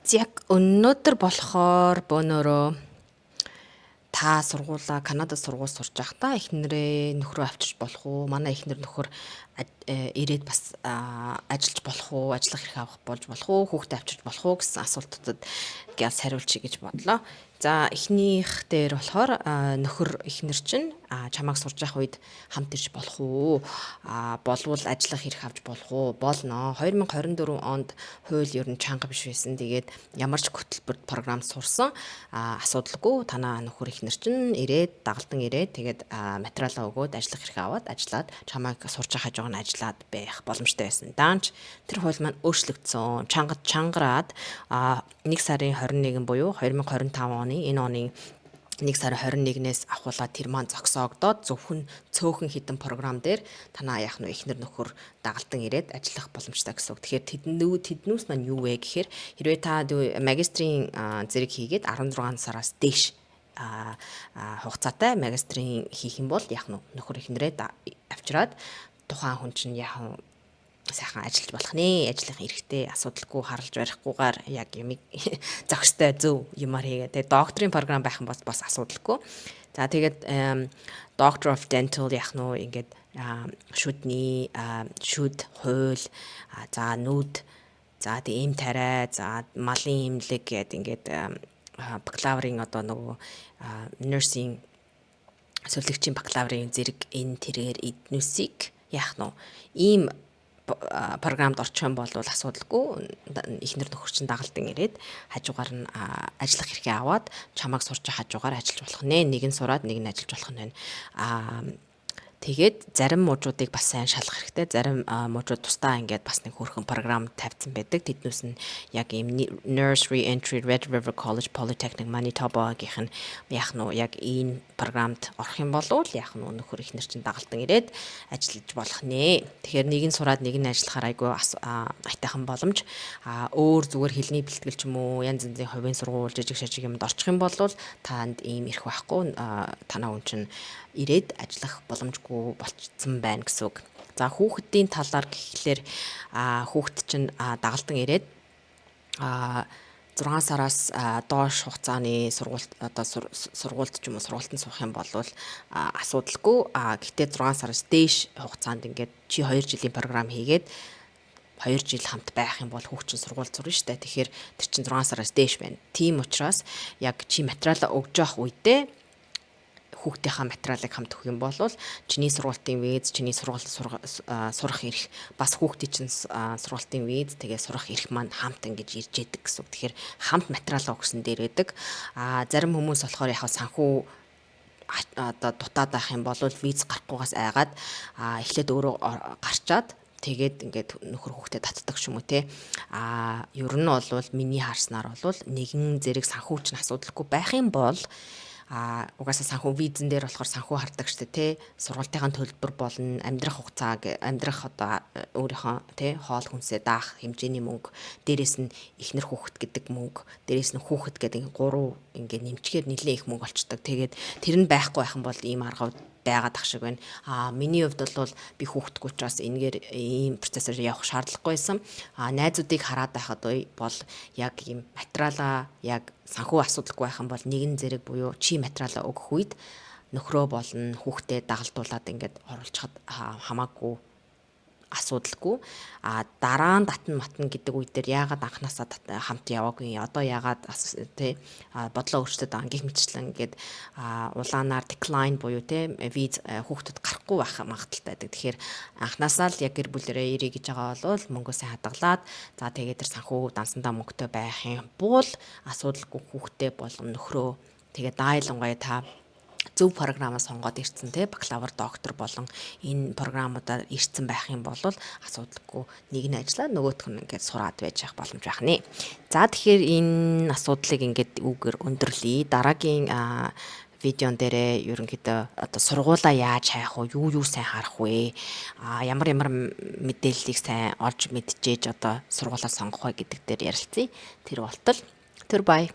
Яг өнөөдөр болохоор бөөнөрөө та сургуулаа Канадад сургууль сурч байхдаа эхнэрээ нөхрөө авчирч болох уу? Манай эхнэр нөхөр ирээд бас ажиллаж болох уу? Ажиллах хэрэг авах болж болох уу? Хүүхдээ авчирч болох уу гэсэн асуултуудад гяс хариулчих гэж бодлоо. За эхнийх дээр болохоор нөхөр эхнэр чинь чамайг сурж явах үед хамт ирж болох уу? Болвол ажиллах хэрэг авч болох уу? Болно. 2024 онд хууль ер нь чанга биш байсан. Тэгээд ямар ч хөтөлбөрт програм сурсан асуудалгүй танаа нөхөр эхнэр чинь ирээд дагалдан ирээд тэгээд материалаа өгөөд ажиллах хэрэг аваад ажиллаад чамайг сурж явах хажууг нь ажиллаад байх боломжтой байсан. Даанч тэр хууль маань өөрчлөгдсөн. Чангараад 1 сарын 21 буюу 2025 оны энэ оны 1 сарын 21-ээс ахуулаад тэр маань зогсоогдоод зөвхөн цөөхөн хідэн програм дээр танаа яах нь эхнэр нөхөр дагалдан ирээд ажиллах боломжтой гэсэн үг. Тэгэхээр тэднүүс маань юу вэ гэхээр хэрвээ та магистрийн зэрэг хийгээд 16 сараас дээш хугацаатай магистрийн хийх юм бол яах нь нөхөр эхнэрээ авчираад тухайн хүн чинь яах нь сайхан ажиллаж болох нэ, ажиллах эрхтэй, асуудалгүй харалж барихгүйгээр яг юм зохистой зөв юмар хийгээд тэгээ докторийн програм байх юм бас асуудалгүй. За тэгээд Doctor of Dental яах нь ингээд шүдний шүд хууль за нүд за тэгээ эм тариа за малын эмнэлэг гэдэг ингээд бакалаврын одоо нөгөө nursing зөвлөгчийн бакалаврын зэрэг энэ тэрээр эднүсийг яах нь ийм програмд орчих юм бол асуудалгүй эхнэр нөхөр чинь дагалдан ирээд хажуугаар нь ажиллах хэрэгээ аваад чамайг сурч хажуугаар ажиллаж болох нэ нэг нь сураад нэг нь ажиллаж болох нь байна. Тэгээд зарим мужуудыг бас сайн шалгах хэрэгтэй. Зарим мужууд тусдаа ингээд бас нэг хөрхөн програм тавьсан байдаг. Тэднээс нь яг ийм Nursery Entry Red River College Polytechnic Manitoba-гийнх нь яах нь яг энэ програмд орох юм бол яах нь нөхөр эхнэр чинь дагалдан ирээд ажиллаж болох нэ. Тэгэхээр нэг нь сураад нэг нь ажиллахаар айгүй айтайхан боломж. Өөр зүгээр хэлний бэлтгэл ч юм уу янз янзын хувийн сургууль жижиг шажиг юмд орчих юм бол танд ийм ирэх байхгүй. Танаа хүн чинь ирээд ажиллах боломжгүй болчихсон байна гэсэн үг. За хүүхдийн талаар гэхлээр хүүхд чинь дагалдан ирээд 6 сараас доош хугацааны сургуульд одоо сургуульд ч юм уу сургуультанд суух юм бол асуудалгүй. Гэхдээ 6 сараас дээш хугацаанд ингээд чи 2 жилийн програм хийгээд 2 жил хамт байх юм бол хүүхд чинь сургууль сурна шүү дээ. Тэгэхээр тэр чинь 6 сараас дээш байна. Тийм учраас яг чи материалаа өгж явах үедээ хүүхдийнхаа материалыг хамт өгөх юм бол чиний сургуулийн виз, чиний сургуульд сурах эрх, бас хүүхдийн чинь сургуулийн виз, тэгээ сурах эрх маань хамт ингэж ирж яадаг гэсэн үг. Тэгэхээр хамт материалаа өгсөн дээр байдаг. Зарим хүмүүс болохоор яг санхүү одоо дутаад байх юм бол виз гарахгүйгаас айгаад эхлээд өөрөө гарчаад тэгээд ингээд нөхөр хүүхдэд татдаг ч юм уу те. Ер нь бол миний харснаар бол нэгэн зэрэг санхүүч нь асуудалгүй байх юм бол угаасаа санхүү визэн дээр болохоор санхүү хардаг штэ те. Сургалтынхаа төлбөр болно, амьдрах хугацаа, амьдрах одоо өөрийнхөө те хоол хүнсээ даах хэмжээний мөнгө, дээрэс нь эхнэр хүүхэд гэдэг мөнгө, дээрэс нь хүүхэд гэдэг 3 ингээд нэмчгээр нэлээд их мөнгө олчдаг. Тэгээд тэр нь байхгүй байх юм бол ийм арга байгаад ах шиг байна. Миний хувьд бол би хүүхдгүй учраас энэгээр ийм процессор явах шаардлагагүй байсан. Найзуудыг хараад байхад бол яг ийм материалаа яг санхүү асуудалгүй байх юм бол нэгэн зэрэг буюу чи материалаа өгөх үед нөхрөө болон хүүхдэд дагалдуулаад ингээд оруулчихад хамаагүй асуудалгүй. Дараа нь татна матна гэдэг үе дээр яагаад анханасаа хамт яваагүй. Одоо яагаад тий бодлоо өөрчлөлтөд ангийн мэтчлэн ингээд улаанаар decline буюу тий виз хүүхдэд гарахгүй байх магадaltaй байдаг. Тэгэхээр анханасаа л яг гэр бүлэрээ ирээ гэж байгаа бол мөнгөө сайн хадгалаад за тэгээд тэр санхүү дансандаа мөнгөтэй байх юм бол асуудалгүй хүүхдэд болон нөхрөө тэгээд даайлангуй та зөв програмаа сонгоод ирсэн те бакалавр доктор болон энэ програмуудаар ирсэн байх юм бол асуудалгүй нэг нь ажиллаа нөгөөх нь ингээд сураад байж явах боломж байх нэ. За тэгэхээр энэ асуудлыг ингээд үгээр өндөрлөе. Дараагийн видеон дээрээ ерөнхийдөө одоо сургуулаа яаж хайх вэ? Юу сайн харах вэ? Ямар мэдээллийг сайн олж мэдчихэж одоо сургуулаа сонгох вэ гэдэг дээр ярилцъя. Тэр болтол. Тэр бай.